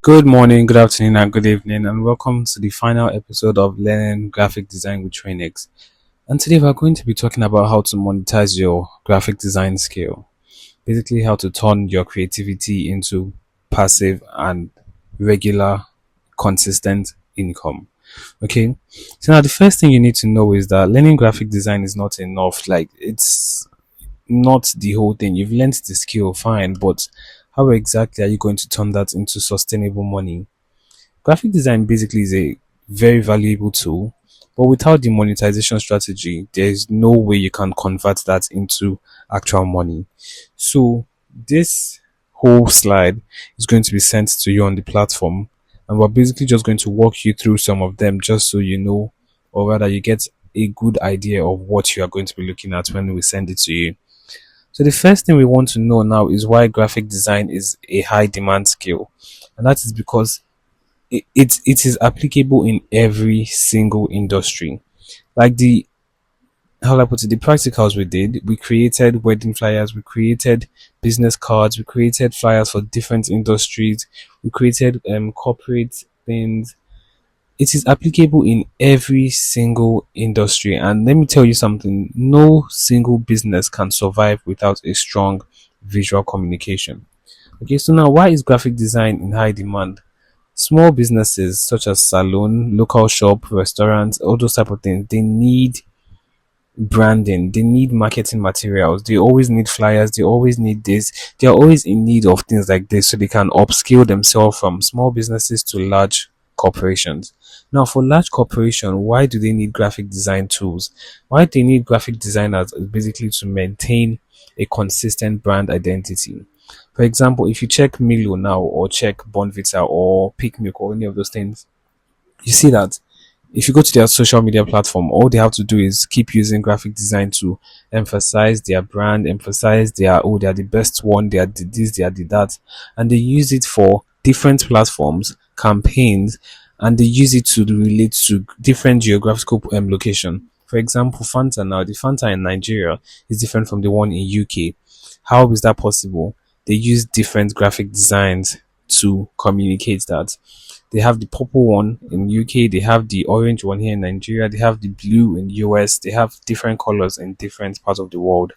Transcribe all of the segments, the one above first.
Good morning, good afternoon, and good evening, and welcome to the final episode of Learning Graphic Design with Trainix. And today we're going to be talking about how to monetize your graphic design skill. Basically, how to turn your creativity into passive and regular, consistent income. Okay, so now the first thing you need to know is that learning graphic design is not enough. Like, it's not the whole thing. You've learned the skill, fine, but how exactly are you going to turn that into sustainable money? Graphic design basically is a very valuable tool, but without the monetization strategy, there is no way you can convert that into actual money. So, this whole slide is going to be sent to you on the platform, and we're basically just going to walk you through some of them just so you know, or rather, you get a good idea of what you are going to be looking at when we send it to you. So, the first thing we want to know now is why graphic design is a high demand skill, and that is because it is applicable in every single industry. Like the how will I put it, the practicals we did, we created wedding flyers, we created business cards, we created flyers for different industries, we created corporate things. It is applicable in every single industry, and let me tell you something: no single business can survive without a strong visual communication. Okay, so now why is graphic design in high demand? Small businesses such as salon, local shop, restaurants, all those type of things, they need branding, they need marketing materials, they always need flyers, they always need this, they're always in need of things like this so they can upscale themselves from small businesses to large corporations. Now, for large corporation, why do they need graphic design tools? Why do they need graphic designers is basically to maintain a consistent brand identity. For example, if you check Milo now or check Bonvita or Pick Milk or any of those things, you see that if you go to their social media platform, all they have to do is keep using graphic design to emphasize their brand, emphasize their they are the best one, they are the this, they are the that, and they use it for different platforms, campaigns, and they use it to relate to different geographical location. For example, Fanta now, the Fanta in Nigeria is different from the one in UK. How is that possible? They use different graphic designs to communicate that. They have the purple one in UK, they have the orange one here in Nigeria, they have the blue in US, they have different colors in different parts of the world.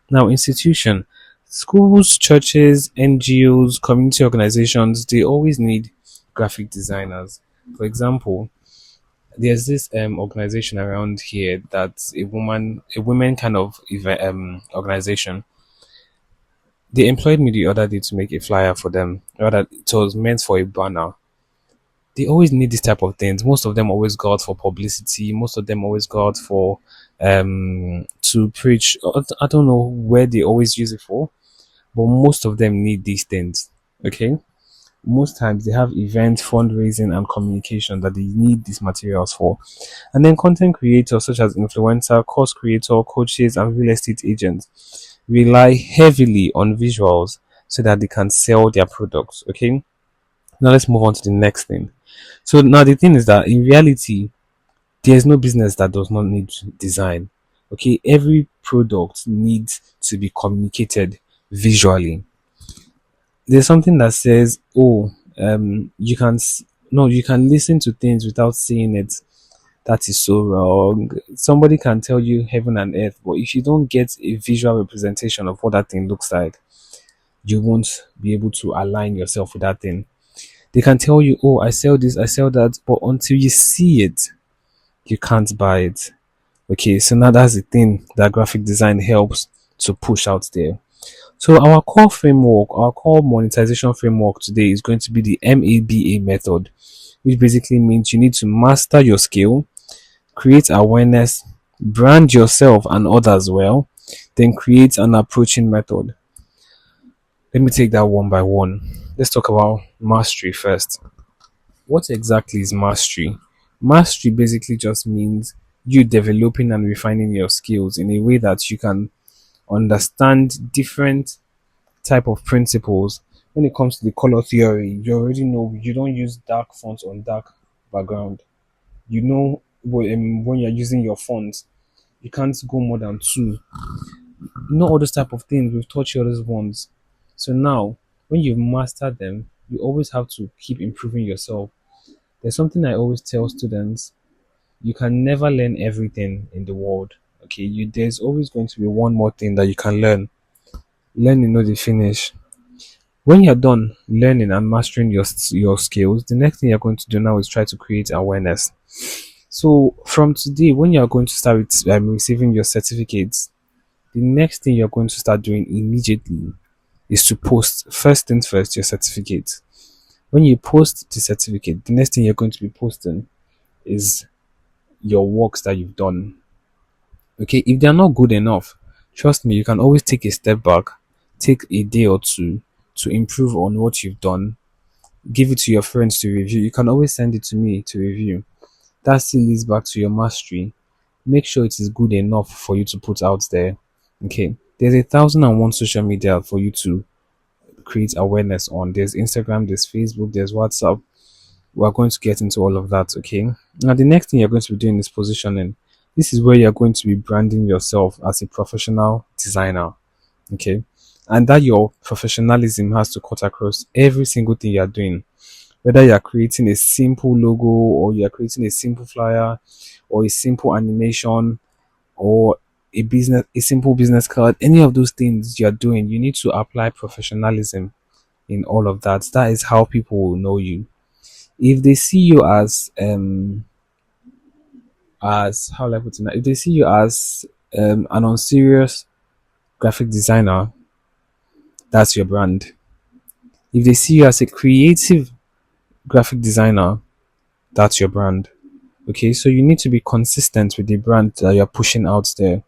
Now, institution, schools, churches, NGOs, community organizations, they always need graphic designers. For example, there's this organization around here that's a women kind of organization. They employed me the other day to make a flyer for them. Rather, it was meant for a banner. They always need this type of things. Most of them always go out for publicity. Most of them always go out for to preach. I don't know where they always use it for, but most of them need these things. Okay, most times they have events, fundraising, and communication that they need these materials for. And then content creators such as influencer, course creator, coaches, and real estate agents rely heavily on visuals so that they can sell their products. Okay, now let's move on to the next thing. So now the thing is that in reality, there's no business that does not need design. Okay, every product needs to be communicated visually. There's something that says, "Oh, you can no, you can listen to things without seeing it." That is so wrong. Somebody can tell you heaven and earth, but if you don't get a visual representation of what that thing looks like, you won't be able to align yourself with that thing. They can tell you, "Oh, I sell this, I sell that," but until you see it, you can't buy it. Okay, so now that's the thing that graphic design helps to push out there. So our core framework, our core monetization framework today is going to be the MABA method, which basically means you need to master your skill, create awareness, brand yourself and others well, then create an approaching method. Let me take that one by one. Let's talk about mastery first. What exactly is mastery? Mastery basically just means you developing and refining your skills in a way that you can understand different type of principles. When it comes to the color theory, you already know you don't use dark fonts on dark background. You know when you're using your fonts, you can't go more than two. You know all those type of things. We've taught you all those ones. So now, when you've mastered them, You always have to keep improving yourself. There's something I always tell students: you can never learn everything in the world. Okay, there's always going to be one more thing that you can learn. Learning, not the finish. When you're done learning and mastering your skills, the next thing you're going to do now is try to create awareness. So from today, when you're going to start receiving your certificates, the next thing you're going to start doing immediately is to post, first things first, your certificate. When you post the certificate, the next thing you're going to be posting is your works that you've done. Okay, if they're not good enough, trust me, you can always take a step back, take a day or two to improve on what you've done, give it to your friends to review. You can always send it to me to review. That still leads back to your mastery. Make sure it is good enough for you to put out there. Okay, there's 1,001 social media for you to create awareness on. There's Instagram, there's Facebook, there's WhatsApp. We're going to get into all of that. Okay, now the next thing you're going to be doing is positioning. This is where you're going to be branding yourself as a professional designer. Okay, and that your professionalism has to cut across every single thing you're doing, whether you're creating a simple logo, or you're creating a simple flyer, or a simple animation, or a simple business card. Any of those things you're doing, you need to apply professionalism in all of that. That is how people will know you. If they see you as how will I put it now? If they see you as an unserious graphic designer, that's your brand. If they see you as a creative graphic designer, that's your brand. Okay, so you need to be consistent with the brand that you're pushing out there.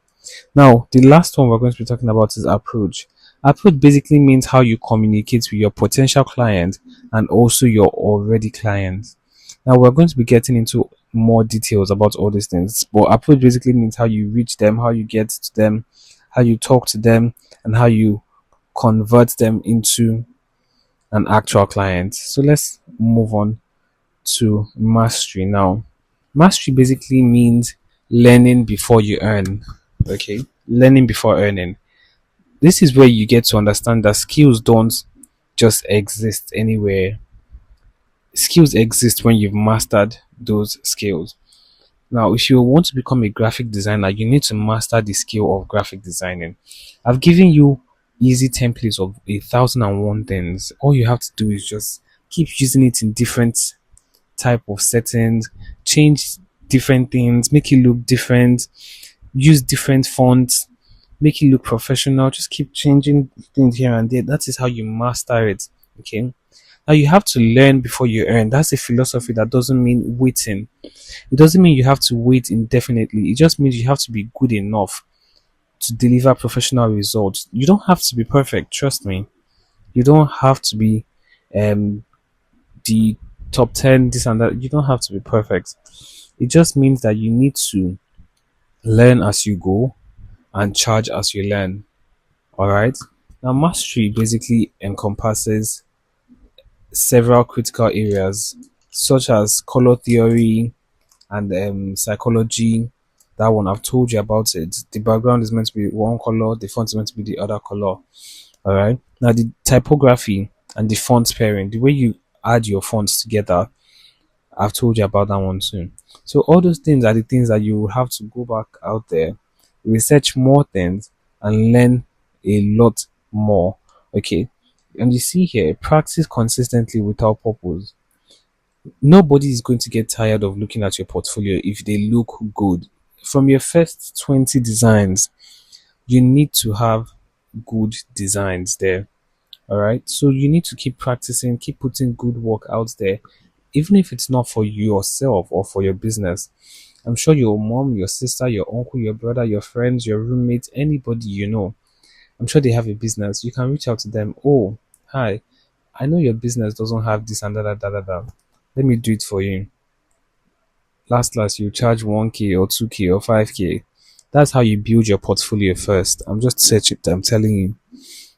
Now, the last one we're going to be talking about is approach. Approach basically means how you communicate with your potential client and also your already clients. Now, we're going to be getting into more details about all these things, but approach basically means how you reach them, how you get to them, how you talk to them, and how you convert them into an actual client. So let's move on to mastery now. Mastery basically means learning before you earn. Okay, learning before earning. This is where you get to understand that skills don't just exist anywhere. Skills exist when you've mastered those skills. Now, if you want to become a graphic designer, you need to master the skill of graphic designing. I've given you easy templates of 1,001 things. All you have to do is just keep using it in different type of settings, change different things, make it look different, use different fonts, make it look professional. Just keep changing things here and there. That is how you master it. Okay. Now you have to learn before you earn. That's a philosophy that doesn't mean waiting. It doesn't mean you have to wait indefinitely. It just means you have to be good enough to deliver professional results. You don't have to be perfect, trust me. You don't have to be um the top 10, this and that. You don't have to be perfect. It just means that you need to learn as you go and charge as you learn. All right. Now, mastery basically encompasses several critical areas such as color theory and psychology. That one I've told you about it. The background is meant to be one color, the font is meant to be the other color. All right. Now, the typography and the font pairing, the way you add your fonts together, I've told you about that one too. So all those things are the things that you will have to go back out there, research more things, and learn a lot more. Okay. And you see here, practice consistently without purpose. Nobody is going to get tired of looking at your portfolio if they look good. From your first 20 designs, you need to have good designs there. All right. So you need to keep practicing, keep putting good work out there, even if it's not for yourself or for your business. I'm sure your mom, your sister, your uncle, your brother, your friends, your roommates, anybody you know, I'm sure they have a business. You can reach out to them. Oh, hi, I know your business doesn't have this and that. Let me do it for you. Last, you charge 1K or 2K or 5K. That's how you build your portfolio first. I'm telling you.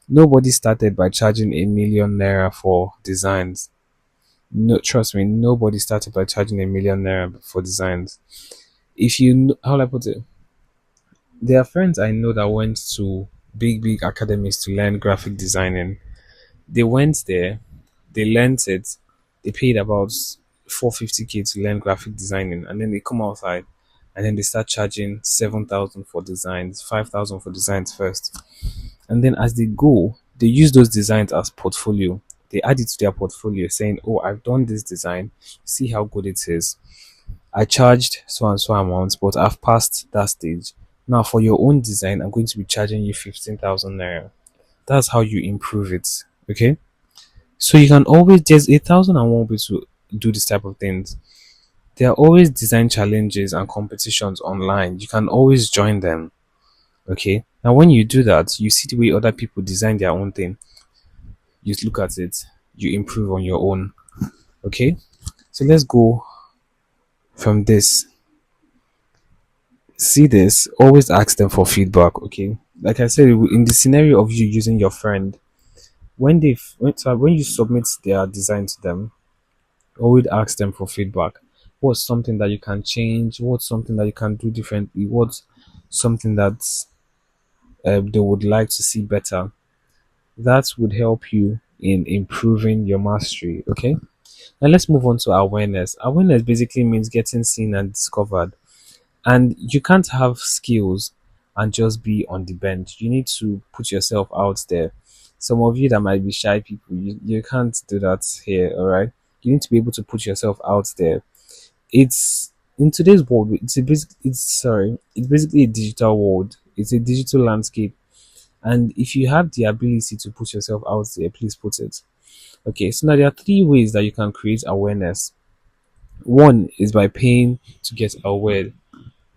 Nobody started by charging 1 million naira for designs. No, trust me, nobody started by charging 1 million naira for designs. If you how will I put it? There are friends I know that went to big academies to learn graphic designing. They went there, they learnt it. They paid about 450K to learn graphic designing, and then they come outside, and then they start charging 7,000 for designs, 5,000 for designs first, and then as they go, they use those designs as portfolio. They add it to their portfolio, saying, "Oh, I've done this design. See how good it is. I charged so and so amount, but I've passed that stage. Now, for your own design, I'm going to be charging you 15,000 naira." That's how you improve it. Okay. So you can always, there's 1,001 ways to do this type of things. There are always design challenges and competitions online. You can always join them. Okay. Now, when you do that, you see the way other people design their own thing. You look at it, you improve on your own. Okay. So let's go from this. See this, always ask them for feedback. Okay. Like I said, in the scenario of you using your friend, when you submit their design to them, always ask them for feedback. What's something that you can change? What's something that you can do differently? What's something that they would like to see better? That would help you in improving your mastery. Okay. Now let's move on to awareness. Awareness basically means getting seen and discovered. And you can't have skills and just be on the bench. You need to put yourself out there. Some of you that might be shy people, you can't do that here, all right? You need to be able to put yourself out there. It's in today's world, it's basically a digital world. It's a digital landscape. And if you have the ability to put yourself out there, please put it. Okay, so now there are three ways that you can create awareness. One is by paying to get aware,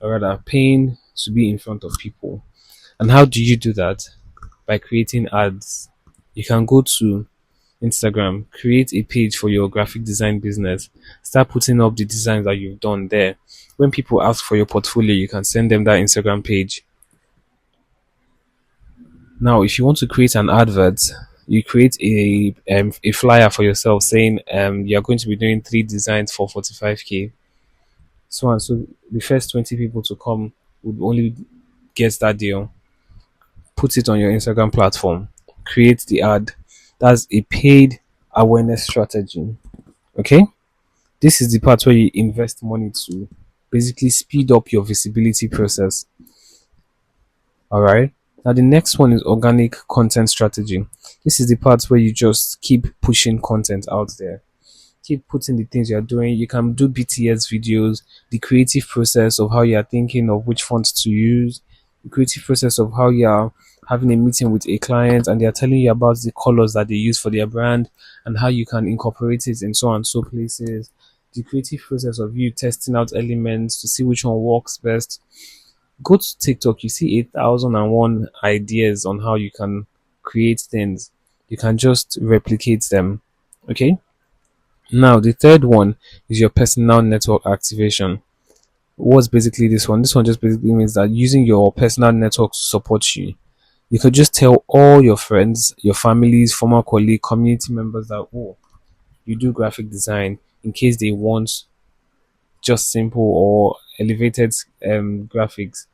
or rather paying to be in front of people. And how do you do that? By creating ads. You can go to Instagram, create a page for your graphic design business, start putting up the designs that you've done there. When people ask for your portfolio, you can send them that Instagram page. Now, if you want to create an advert, you create a flyer for yourself saying you're going to be doing 3 designs for 45K. So and so the first 20 people to come would only get that deal. Put it on your Instagram platform, create the ad. That's a paid awareness strategy. Okay, this is the part where you invest money to basically speed up your visibility process. All right, now the next one is organic content strategy. This is the part where you just keep pushing content out there, keep putting the things you're doing. You can do BTS videos, the creative process of how you're thinking of which fonts to use, the creative process of how you're having a meeting with a client and they're telling you about the colors that they use for their brand and how you can incorporate it in so and so places. The creative process of you testing out elements to see which one works best. Go to TikTok, you see 8,001 ideas on how you can create things. You can just replicate them. Okay. Now, the third one is your personal network activation. What's basically this one? This one just basically means that using your personal network to support you. You could just tell all your friends, your families, former colleague, community members that, oh, you do graphic design in case they want just simple or elevated graphics.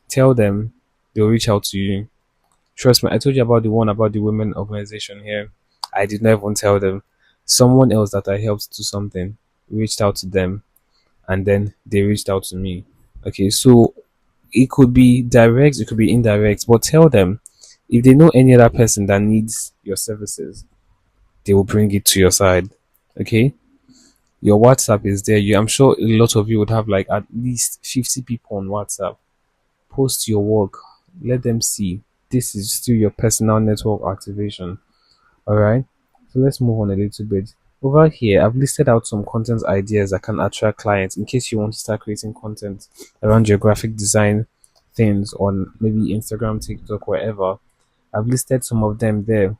Tell them, they'll reach out to you. Trust me, I told you about the one about the women organization here. I did not even tell them. Someone else that I helped do something reached out to them and then they reached out to me. Okay, so it could be direct, it could be indirect, but tell them if they know any other person that needs your services, they will bring it to your side. Okay, your WhatsApp is there. I'm sure a lot of you would have like at least 50 people on WhatsApp. Post your work, let them see. This is still your personal network activation. All right, so let's move on a little bit. Over here, I've listed out some content ideas that can attract clients in case you want to start creating content around your graphic design things on maybe Instagram, TikTok, wherever. I've listed some of them there.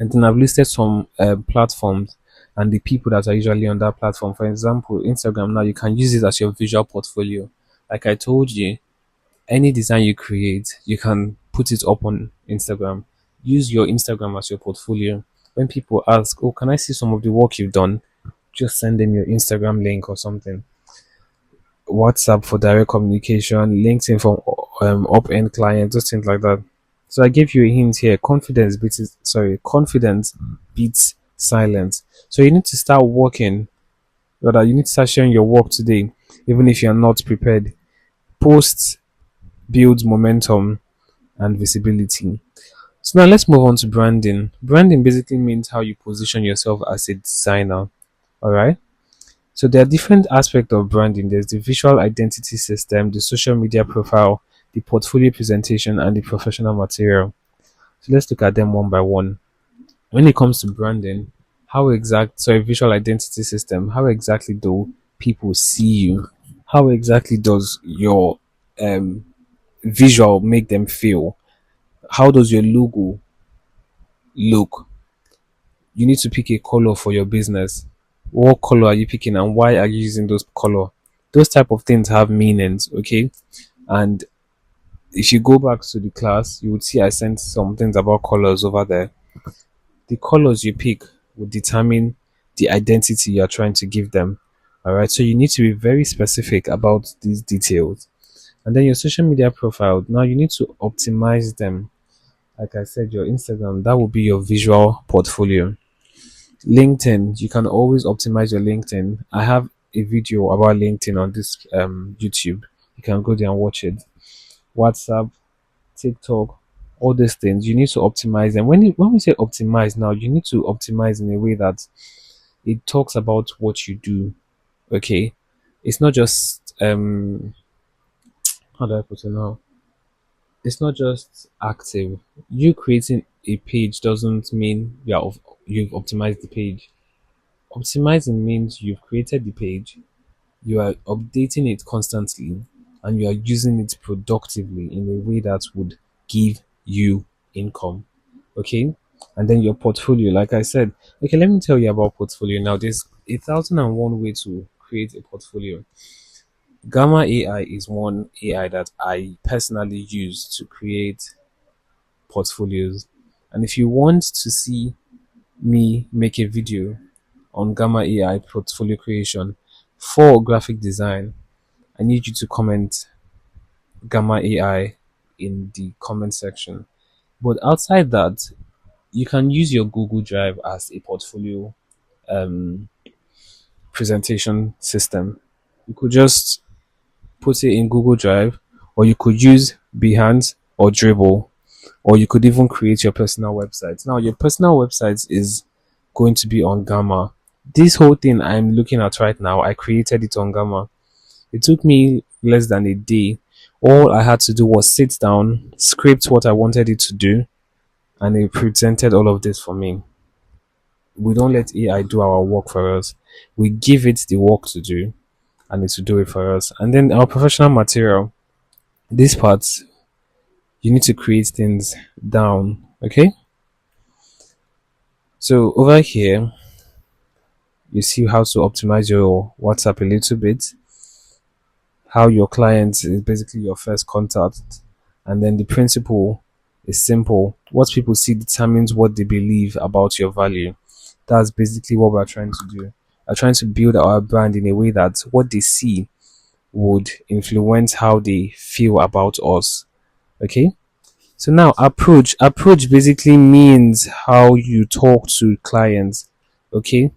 And then I've listed some platforms and the people that are usually on that platform. For example, Instagram, now you can use it as your visual portfolio. Like I told you, any design you create, you can put it up on Instagram. Use your Instagram as your portfolio. When people ask, "Oh, can I see some of the work you've done?" Just send them your Instagram link or something. WhatsApp for direct communication, LinkedIn for up-end clients, just things like that. So I gave you a hint here. Confidence beats silence. So you need to start working, rather, you need to start sharing your work today, even if you're not prepared. Posts builds momentum and visibility. So now let's move on to branding. Branding basically means how you position yourself as a designer. All right. So there are different aspects of branding. There's the visual identity system, the social media profile, the portfolio presentation, and the professional material. So let's look at them one by one. When it comes to branding, visual identity system, how exactly do people see you? How exactly does your um, visual make them feel? How does your logo look? You need to pick a color for your business. What color are you picking and why are you using those color? Those type of things have meanings, okay? And if you go back to the class, you would see I sent some things about colors over there. The colors you pick will determine the identity you're trying to give them. All right, so you need to be very specific about these details. And then your social media profile, now you need to optimize them. Like I said, your Instagram, that will be your visual portfolio. LinkedIn, you can always optimize your LinkedIn. I have a video about LinkedIn on this YouTube. You can go there and watch it. WhatsApp, TikTok, all these things, you need to optimize them. When we say optimize now, you need to optimize in a way that it talks about what you do. Okay, it's not just how do I put it now? It's not just active. You creating a page doesn't mean you've optimized the page. Optimizing means you've created the page, you are updating it constantly, and you are using it productively in a way that would give you income. Okay, and then your portfolio, like I said, okay, let me tell you about portfolio now. There's 1,001 way to create a portfolio. Gamma AI is one AI that I personally use to create portfolios. And if you want to see me make a video on Gamma AI portfolio creation for graphic design, I need you to comment Gamma AI in the comment section. But outside that, you can use your Google Drive as a portfolio um, presentation system. You could just put it in Google Drive, or you could use Behance or Dribble, or you could even create your personal website. Now, your personal website is going to be on Gamma. This whole thing I'm looking at right now, I created it on Gamma. It took me less than a day. All I had to do was sit down, script what I wanted it to do, and it presented all of this for me. We don't let AI do our work for us. We give it the work to do, and it will do it for us. And then our professional material, this part, you need to create things down. Okay. So over here, you see how to optimize your WhatsApp a little bit, how your client is basically your first contact, and then the principle is simple. What people see determines what they believe about your value. That's basically what we're trying to do. We're trying to build our brand in a way that what they see would influence how they feel about us. Okay. So now approach basically means how you talk to clients. Okay.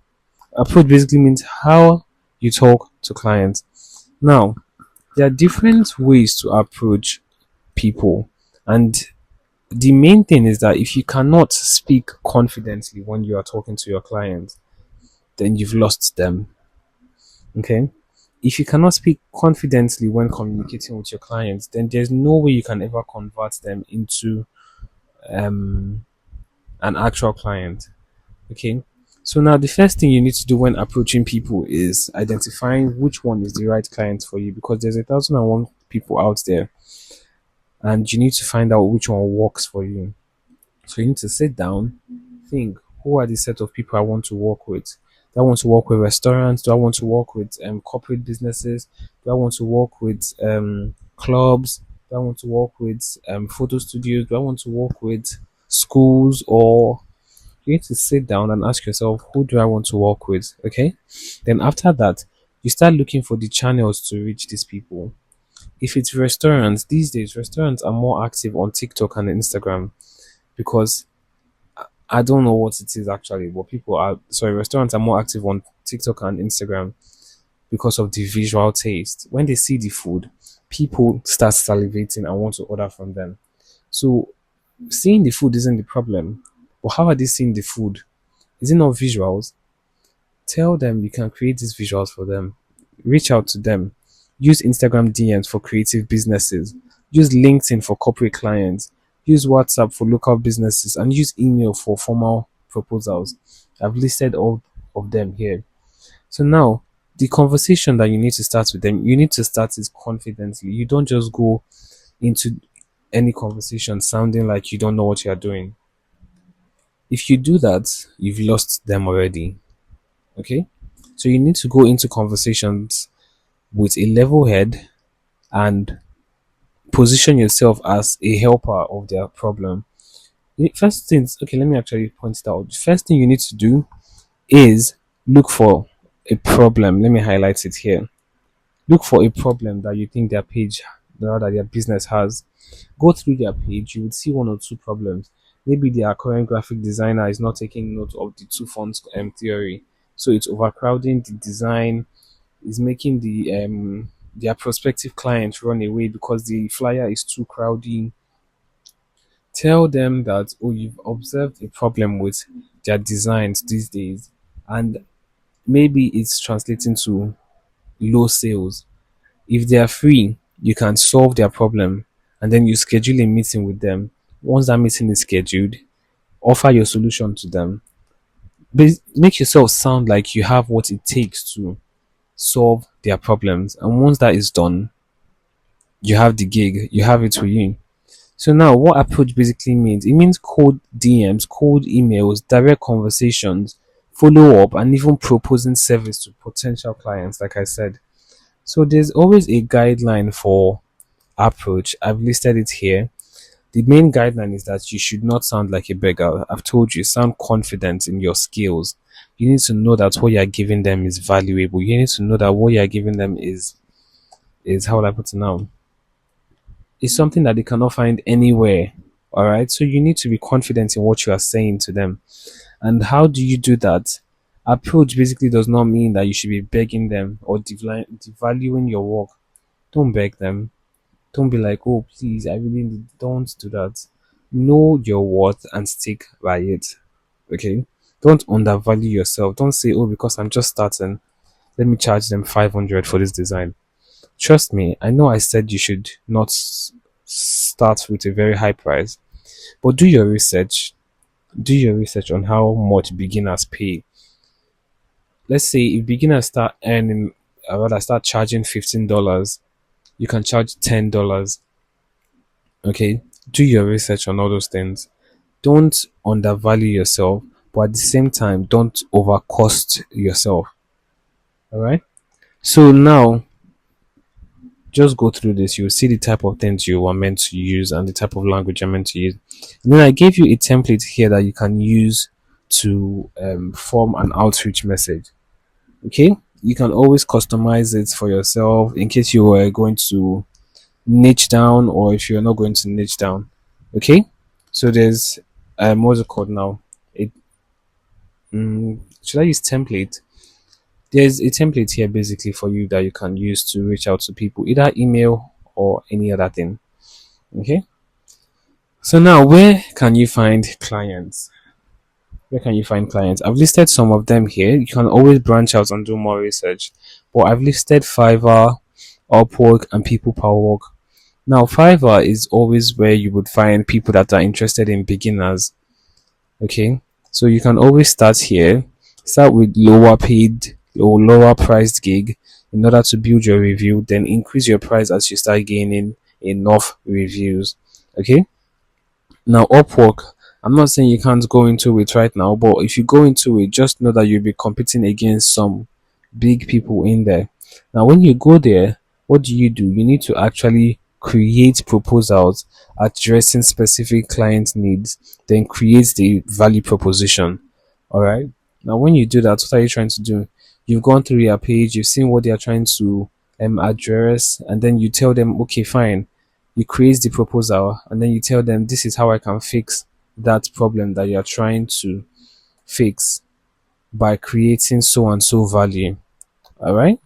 Approach basically means how you talk to clients. Now, there are different ways to approach people, and the main thing is that if you cannot speak confidently when you are talking to your client, then you've lost them. Okay, if you cannot speak confidently when communicating with your clients, then there's no way you can ever convert them into um, an actual client. Okay, so now the first thing you need to do when approaching people is identifying which one is the right client for you, because there's 1,001 people out there, and you need to find out which one works for you. So you need to sit down, think, who are the set of people I want to work with? Do I want to work with restaurants? Do I want to work with corporate businesses? Do I want to work with clubs? Do I want to work with photo studios? Do I want to work with schools? Or you need to sit down and ask yourself, who do I want to work with? Okay. Then after that, you start looking for the channels to reach these people. If it's restaurants, these days restaurants are more active on TikTok and Instagram, because I don't know what it is actually, but people are sorry, restaurants are more active on TikTok and Instagram because of the visual taste. When they see the food, people start salivating and want to order from them. So seeing the food isn't the problem. But how are they seeing the food? Is it not visuals? Tell them you can create these visuals for them. Reach out to them. Use Instagram DMs for creative businesses. Use LinkedIn for corporate clients. Use WhatsApp for local businesses and use email for formal proposals. I've listed all of them here. So now, the conversation that you need to start with them, you need to start it confidently. You don't just go into any conversation sounding like you don't know what you're doing. If you do that, you've lost them already. Okay? So you need to go into conversations with a level head and position yourself as a helper of their problem. First things, okay, let me actually point it out. The first thing you need to do is look for a problem. Let me highlight it here. Look for a problem that you think their page, rather their business has. Go through their page, you would see one or two problems. Maybe their current graphic designer is not taking note of the two fonts theory. So it's overcrowding the design, is making their prospective clients run away because the flyer is too crowding. Tell them that oh you've observed a problem with their designs these days and maybe it's translating to low sales. If they are free, you can solve their problem and then you schedule a meeting with them. Once that meeting is scheduled, offer your solution to them. Make yourself sound like you have what it takes to solve their problems. And once that is done, you have the gig, you have it for you. So now what approach basically means, it means cold DMs, cold emails, direct conversations, follow up, and even proposing service to potential clients, like I said. So there's always a guideline for approach. I've listed it here. The main guideline is that you should not sound like a beggar. I've told you, sound confident in your skills. You need to know that what you're giving them is valuable. You need to know that what you're giving them is how will I put it now? Is something that they cannot find anywhere. All right. So you need to be confident in what you are saying to them. And how do you do that? Approach basically does not mean that you should be begging them or devaluing your work. Don't beg them. Don't be like, oh, please, I really don't do that. Know your worth and stick by it. Okay? Don't undervalue yourself. Don't say, oh, because I'm just starting, let me charge them 500 for this design. Trust me, I know I said you should not start with a very high price, but do your research. Do your research on how much beginners pay. Let's say if beginners start earning, rather start charging $15, you can charge $10. Okay, do your research on all those things. Don't undervalue yourself, but at the same time, don't overcost yourself. All right. So now, just go through this. You'll see the type of things you are meant to use and the type of language you're meant to use. And then I gave you a template here that you can use to form an outreach message. Okay, you can always customize it for yourself in case you were going to niche down or if you're not going to niche down. Okay, so there's what's it called now? It should I use template? There's a template here basically for you that you can use to reach out to people, either email or any other thing. Okay, so now where can you find clients? Where can you find clients? I've listed some of them here. You can always branch out and do more research, but I've listed Fiverr, Upwork, and People Power Work. Now, Fiverr is always where you would find people that are interested in beginners. Okay, so you can always start here. Start with lower paid or lower priced gig in order to build your review, then increase your price as you start gaining enough reviews. Okay, now Upwork, I'm not saying you can't go into it right now, but if you go into it, just know that you'll be competing against some big people in there. Now, when you go there, what do? You need to actually create proposals addressing specific client needs, then create the value proposition. All right. Now, when you do that, what are you trying to do? You've gone through your page, you've seen what they are trying to address, and then you tell them, okay, fine. You create the proposal, and then you tell them, this is how I can fix that problem that you're trying to fix by creating so and so value. All right.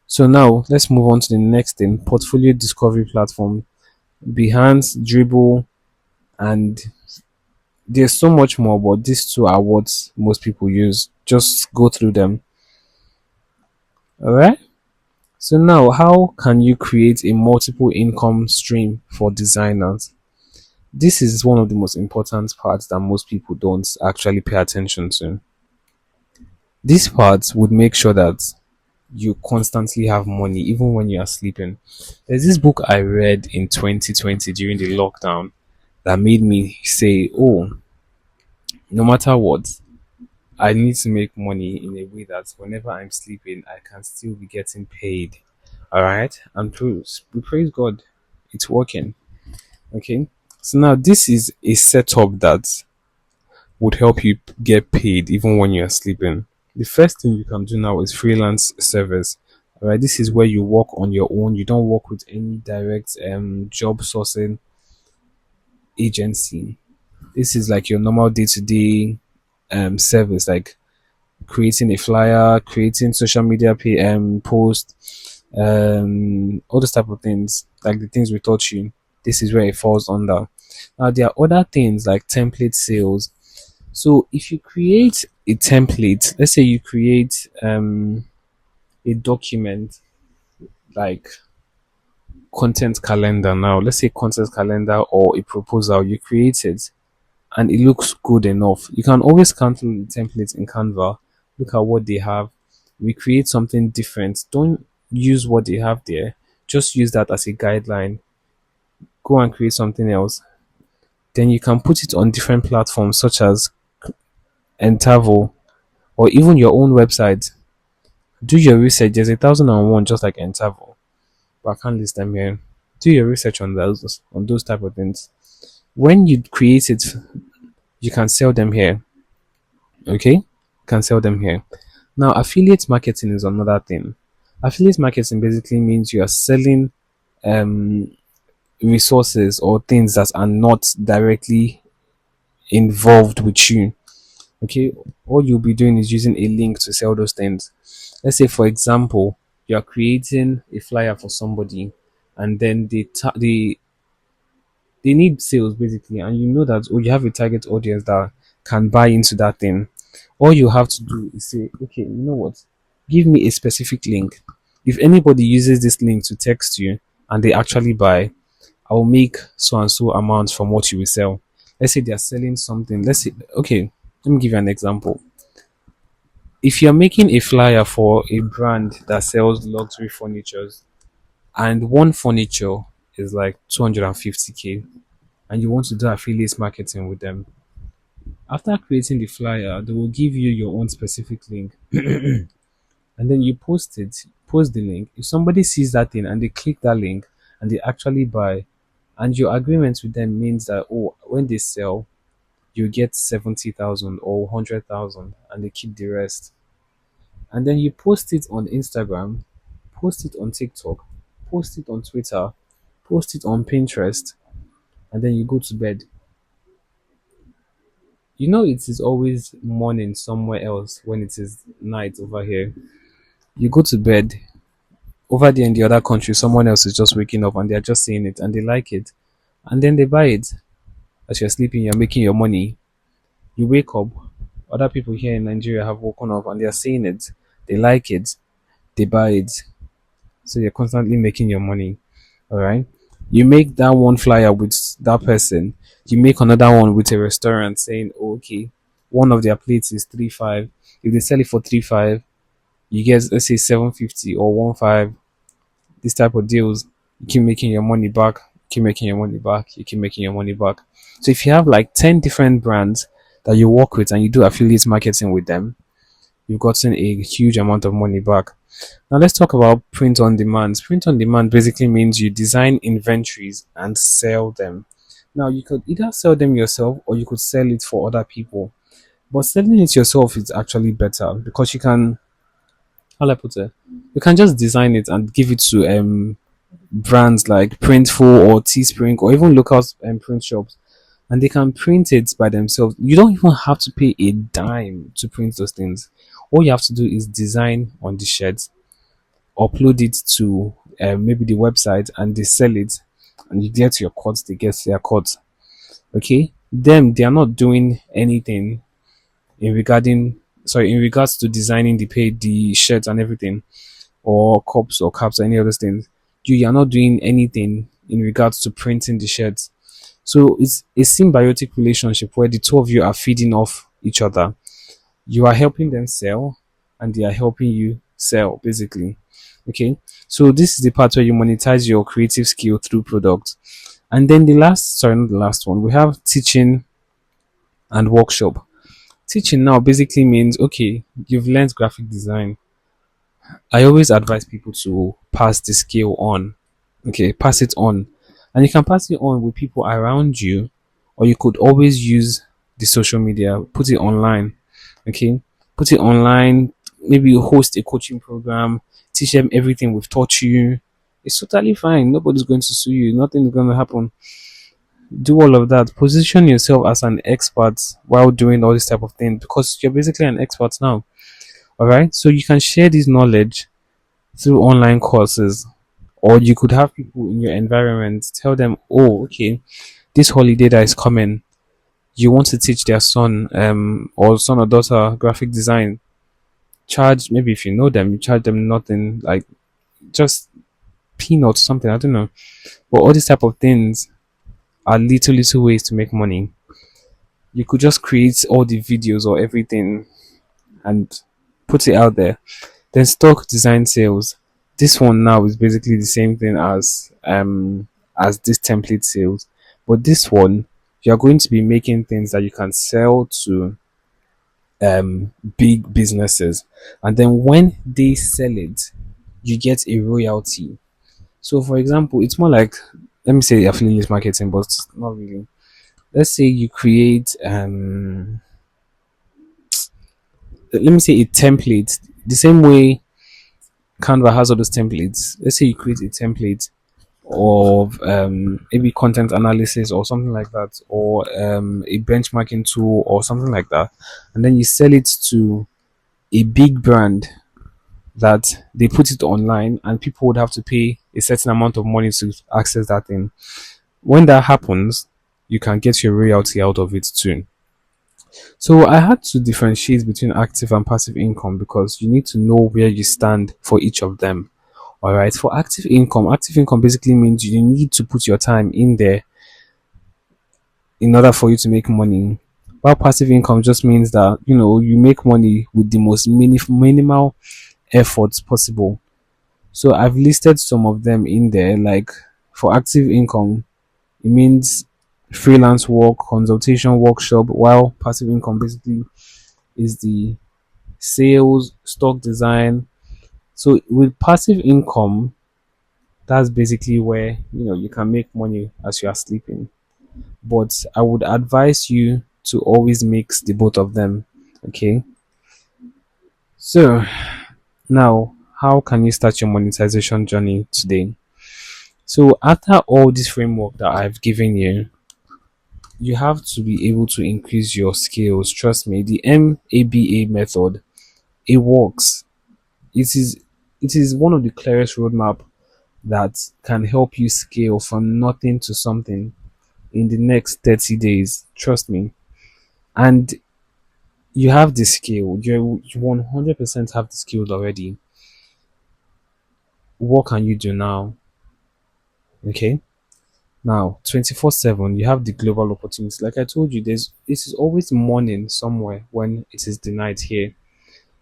So now let's move on to the next thing: portfolio discovery platform. Behance, Dribble, and there's so much more, but these two are what most people use. Just go through them. All right. So now, how can you create a multiple income stream for designers? This is one of the most important parts that most people don't actually pay attention to. This part would make sure that you constantly have money even when you are sleeping. There's this book I read in 2020 during the lockdown that made me say, oh, no matter what, I need to make money in a way that whenever I'm sleeping, I can still be getting paid. All right. And we praise God, it's working. Okay. So now this is a setup that would help you get paid even when you're sleeping. The first thing you can do now is freelance service. All right. This is where you work on your own. You don't work with any direct job sourcing agency. This is like your normal day to day service, like creating a flyer, creating social media post, all those type of things, like the things we taught you. This is where it falls under. Now there are other things like template sales. So if you create a template, let's say you create a document like content calendar. Now let's say content calendar or a proposal, you create it and it looks good enough. You can always scan through the templates in Canva, look at what they have, recreate something different. Don't use what they have there. Just use that as a guideline. Go and create something else. Then you can put it on different platforms such as Entavo or even your own website. Do your research. There's 1001 just like Entavo, but I can't list them here. Do your research on those type of things. When you create it, you can sell them here. Okay, you can sell them here. Now, affiliate marketing is another thing. Affiliate marketing basically means you are selling um, resources or things that are not directly involved with you. Okay, all you'll be doing is using a link to sell those things. Let's say, for example, you are creating a flyer for somebody, and then they need sales basically, and you know that, oh, you have a target audience that can buy into that thing. All you have to do is say, okay, you know what, give me a specific link. If anybody uses this link to text you and they actually buy, I will make so and so amount from what you will sell. Let's say they are selling something. Let's say, okay, let me give you an example. If you're making a flyer for a brand that sells luxury furnitures, and one furniture is like 250k, and you want to do affiliate marketing with them, after creating the flyer, they will give you your own specific link, and then you post the link. If somebody sees that thing and they click that link and they actually buy, and your agreement with them means that, oh, when they sell, you get 70,000 or 100,000, and they keep the rest. And then you post it on Instagram, post it on TikTok, post it on Twitter, post it on Pinterest, and then you go to bed. You know it is always morning somewhere else when it is night over here. You go to bed over there in the other country, someone else is just waking up and they're just seeing it and they like it. And then they buy it. As you're sleeping, you're making your money. You wake up, other people here in Nigeria have woken up and they're seeing it. They like it, they buy it. So you're constantly making your money. All right. You make that one flyer with that person. You make another one with a restaurant saying, oh, okay, one of their plates is 3.5. If they sell it for 3.5, you get, let's say, 750 or 1.5. This type of deals, you keep making your money back. Keep making your money back. You keep making your money back. So if you have like 10 different brands that you work with and you do affiliate marketing with them, you've gotten a huge amount of money back. Now let's talk about print on demand. Print on demand basically means you design inventories and sell them. Now you could either sell them yourself or you could sell it for other people. But selling it yourself is actually better because you can, how do I put it? You can just design it and give it to brands like Printful or Teespring or even local print shops. and they can print it by themselves. You don't even have to pay a dime to print those things. All you have to do is design on the shirt, upload it to maybe the website, and they sell it, and you get your cut, they get their cut. Okay, them, they are not doing anything in regards to designing the shirts and everything, or cups or caps or any other things. You are not doing anything in regards to printing the shirts. So it's a symbiotic relationship where the two of you are feeding off each other. You are helping them sell, and they are helping you sell, basically. Okay, so this is the part where you monetize your creative skill through product. And then the last, sorry, not the last one, we have teaching and workshop. Teaching now basically means, okay, you've learned graphic design. I always advise people to pass the skill on. Okay, pass it on. And you can pass it on with people around you, or you could always use the social media, put it online. Okay, put it online, maybe you host a coaching program, teach them everything we've taught you. It's totally fine. Nobody's going to sue you, nothing is going to happen. Do all of that. Position yourself as an expert while doing all this type of thing, because you're basically an expert now. All right, so you can share this knowledge through online courses, or you could have people in your environment tell them, oh, okay, this holiday that is coming, you want to teach their son or son or daughter graphic design. Charge, maybe if you know them, you charge them nothing, like just peanuts, something, I don't know. But all these type of things are little ways to make money. You could just create all the videos or everything and put it out there. Then stock design sales. This one now is basically the same thing as this template sales, but this one, you are going to be making things that you can sell to big businesses, and then when they sell it, you get a royalty. So for example, it's more like, let me say affiliate marketing, but not really. Let's say you create let me say a template, the same way Canva has all those templates. Let's say you create a template of maybe content analysis or something like that, or a benchmarking tool or something like that, and then you sell it to a big brand, that they put it online and people would have to pay a certain amount of money to access that thing. When that happens, you can get your royalty out of it too. So I had to differentiate between active and passive income, because you need to know where you stand for each of them. All right. For active income basically means you need to put your time in there in order for you to make money. While passive income just means that you make money with the most minimal efforts possible. So I've listed some of them in there. Like for active income, it means freelance work, consultation, workshop. While passive income basically is the sales, stock design. So with passive income, that's basically where you can make money as you are sleeping. But I would advise you to always mix the both of them. Okay. So now, how can you start your monetization journey today? So after all this framework that I've given you, you have to be able to increase your skills. Trust me, the MABA method, it works. It is one of the clearest roadmap that can help you scale from nothing to something in the next 30 days. Trust me. And you have the skill. You 100% have the skills already. What can you do now? Okay. Now, 24/7, you have the global opportunity. Like I told you, it is always morning somewhere when it is the night here.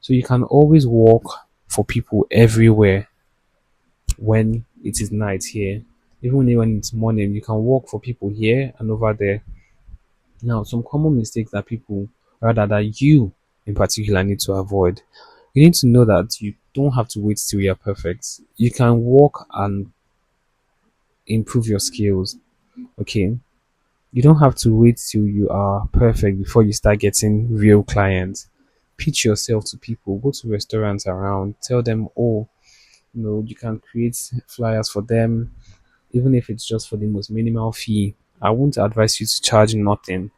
So you can always work for people everywhere when it is night here. Even when it's morning, you can work for people here and over there. Now, some common mistakes that people, rather that you in particular, need to avoid. You need to know that you don't have to wait till you're perfect. You can work and improve your skills. Okay. You don't have to wait till you are perfect before you start getting real clients. Pitch yourself to people, go to restaurants around, tell them, oh, you can create flyers for them, even if it's just for the most minimal fee. I won't advise you to charge nothing,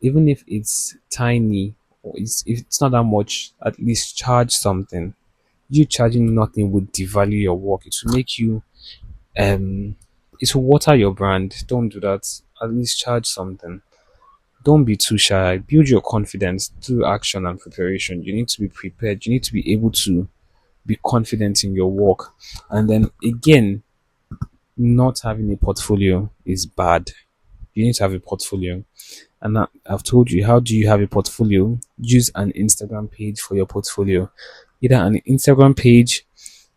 even if it's tiny or if it's not that much. At least charge something. You charging nothing would devalue your work. It will make you um, it will water your brand. Don't do that. At least charge something. Don't be too shy. Build your confidence through action and preparation. You need to be prepared. You need to be able to be confident in your work. And then again, not having a portfolio is bad. You need to have a portfolio. And I've told you, how do you have a portfolio? Use an Instagram page for your portfolio. Either an Instagram page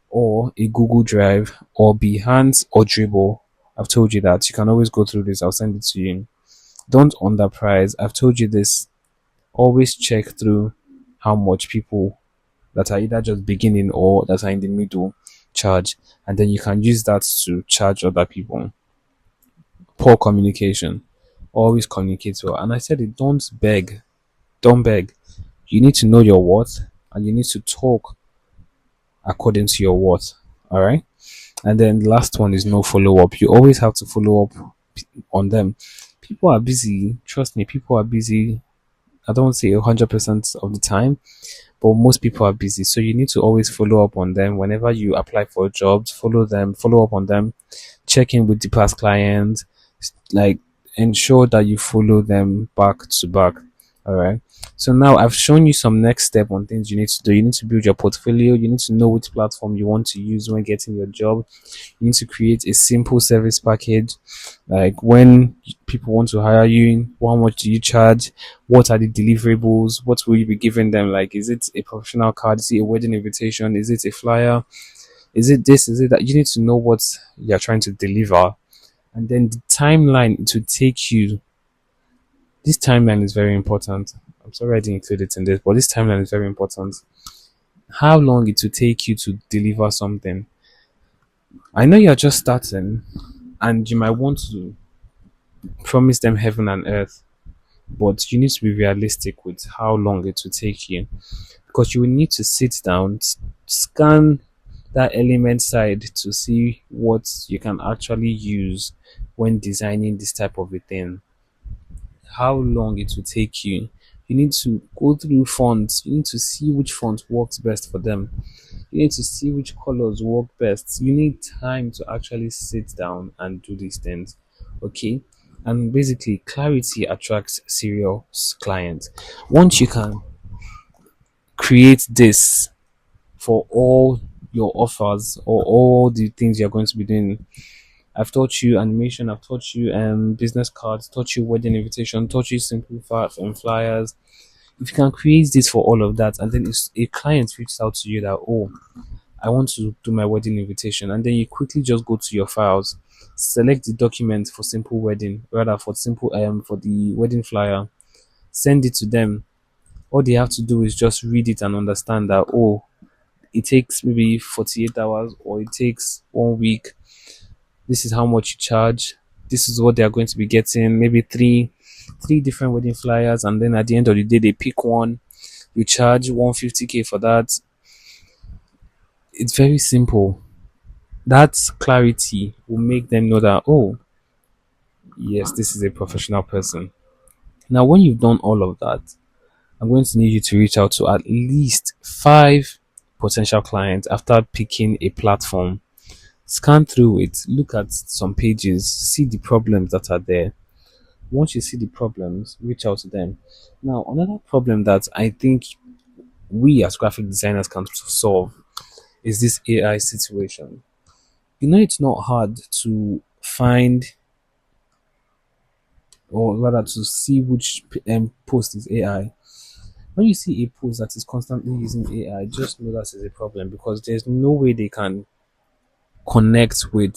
or a Google Drive or Behance or Dribble. I've told you that. You can always go through this. I'll send it to you. Don't underprice. I've told you this. Always check through how much people that are either just beginning or that are in the middle charge, and then you can use that to charge other people. Poor communication. Always communicate well. And I said it, don't beg. Don't beg. You need to know your worth and you need to talk according to your worth. All right. And then the last one is no follow up. You always have to follow up on them. People are busy. Trust me, people are busy. I don't say 100% of the time, but most people are busy. So you need to always follow up on them. Whenever you apply for jobs, follow them, follow up on them, check in with the past clients, like ensure that you follow them back to back. All right. So now I've shown you some next step on things you need to do. You need to build your portfolio. You need to know which platform you want to use when getting your job. You need to create a simple service package. Like when people want to hire you, how much do you charge? What are the deliverables? What will you be giving them? Like, is it a professional card? Is it a wedding invitation? Is it a flyer? Is it this? Is it that? You need to know what you're trying to deliver. And then the timeline it will take you. This timeline is very important. I'm sorry I didn't include it in this, but this timeline is very important. How long it will take you to deliver something. I know you're just starting and you might want to promise them heaven and earth, but you need to be realistic with how long it will take you because you will need to sit down, scan that element side to see what you can actually use when designing this type of a thing. How long it will take you. You need to go through fonts. You need to see which font works best for them. You need to see which colors work best. You need time to actually sit down and do these things. Okay? And basically, clarity attracts serious clients. Once you can create this for all your offers or all the things you're going to be doing, I've taught you animation, I've taught you business cards, taught you wedding invitation, taught you simple flyers. If you can create this for all of that, and then if a client reaches out to you that, oh, I want to do my wedding invitation, and then you quickly just go to your files, select the document for simple wedding, rather for simple for the wedding flyer, send it to them. All they have to do is just read it and understand that, oh, it takes maybe 48 hours or it takes 1 week. This is how much you charge. This is what they are going to be getting. Maybe three different wedding flyers, and then at the end of the day, they pick one. You charge 150K for that. It's very simple. That clarity will make them know that, oh, yes, this is a professional person. Now, when you've done all of that, I'm going to need you to reach out to at least 5 potential clients after picking a platform. Scan through it, look at some pages, see the problems that are there. Once you see the problems, reach out to them. Now, another problem that I think we as graphic designers can solve is this AI situation. You know, it's not hard to find or rather to see which post is AI. When you see a post that is constantly using AI, just know that is a problem because there's no way they can connect with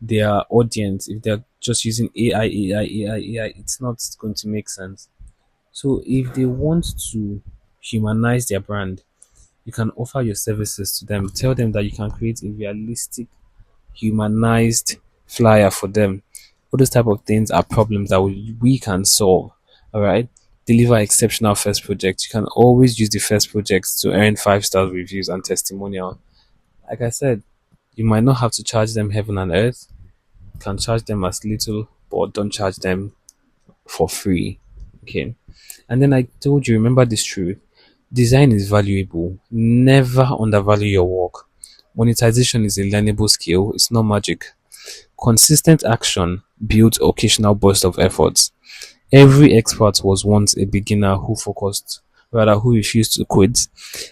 their audience if they're just using AI. It's not going to make sense. So if they want to humanize their brand, you can offer your services to them. Tell them that you can create a realistic, humanized flyer for them. All those type of things are problems that we can solve. All right. Deliver exceptional first project. You can always use the first projects to earn 5-star reviews and testimonial. Like I said, you might not have to charge them heaven and earth. You can charge them as little but don't charge them for free. Okay. And then I told you, remember this truth: design is valuable. Never undervalue your work. Monetization is a learnable skill, it's not magic. Consistent action builds occasional bursts of efforts. Every expert was once a beginner who refused to quit,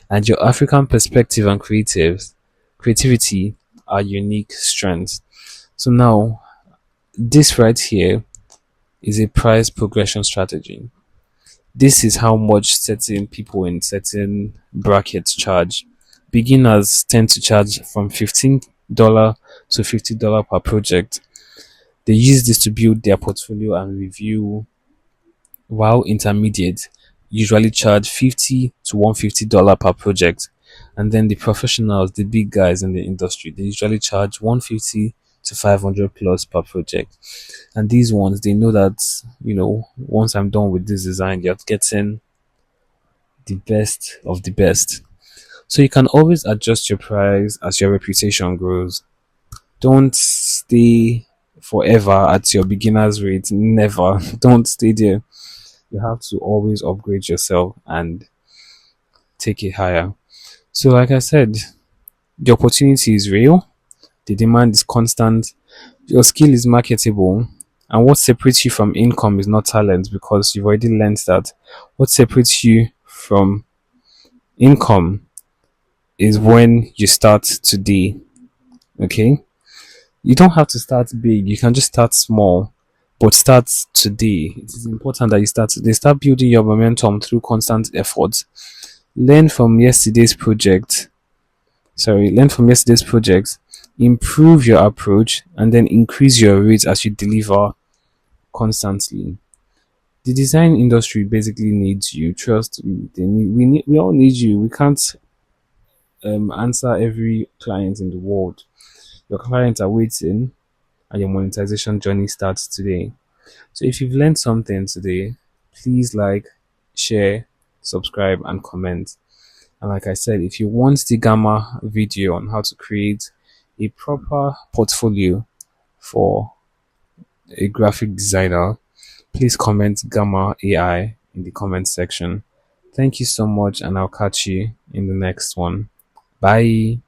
and your African perspective and creativity are unique strengths. So now, this right here is a price progression strategy. This is how much certain people in certain brackets charge. Beginners tend to charge from $15 to $50 per project. They use this to build their portfolio and review, while intermediate usually charge 50 to $150 per project. And then the professionals, the big guys in the industry, they usually charge 150 to 500 plus per project. And these ones, they know that, once I'm done with this design, you're getting the best of the best. So you can always adjust your price as your reputation grows. Don't stay forever at your beginner's rate. Never. Don't stay there. You have to always upgrade yourself and take it higher. So, like I said, the opportunity is real, the demand is constant, your skill is marketable, and what separates you from income is not talent, because you've already learned that. What separates you from income is when you start today. Okay? You don't have to start big, you can just start small, but start today. It is important that you start today. Start building your momentum through constant effort. Learn from yesterday's project. Learn from yesterday's projects, improve your approach, and then increase your rates as you deliver constantly. The design industry basically needs you. Trust me, we all need you. We can't answer every client in the world. Your clients are waiting, and your monetization journey starts today. So if you've learned something today, please like, share, subscribe, and comment. And like I said, if you want the Gamma video on how to create a proper portfolio for a graphic designer, please comment Gamma AI in the comment section. Thank you so much, and I'll catch you in the next one. Bye.